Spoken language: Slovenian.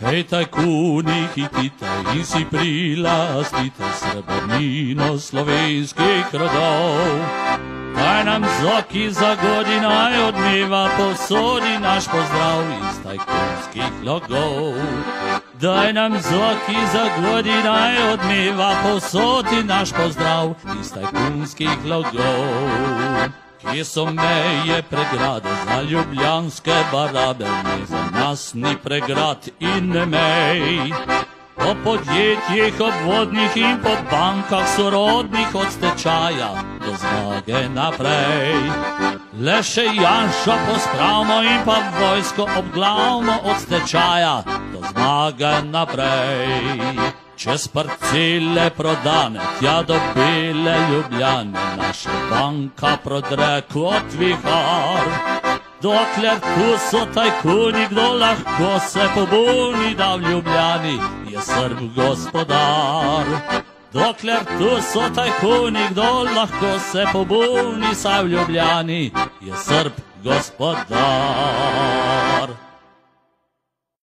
Hej tajkuni, hitite in si prilastite srebrnino slovenskih rodov. Daj nam zoki za godinaj odmeva, posodi naš pozdrav iz tajkunskih logov. Daj nam zoki za godinaj odmeva, posodi naš pozdrav iz tajkunskih logov. Kje so meje pregrade za ljubljanske barabe, ne za nas ni pregrad in ne mej. Po podjetjih obvodnih in po bankah sorodnih od stečaja do zmage naprej. Le še Janšo pospravimo in pa vojsko obglavimo od stečaja do zmage naprej. Čez parcele prodane, tja do bele Ljubljane, naša banka prodre kot vihar. Dokler tu so tajkuni, kdo lahko se pobuni, da v Ljubljani je Srb gospodar. Dokler tu so tajkuni, kdo lahko se pobuni, saj v Ljubljani je Srb gospodar.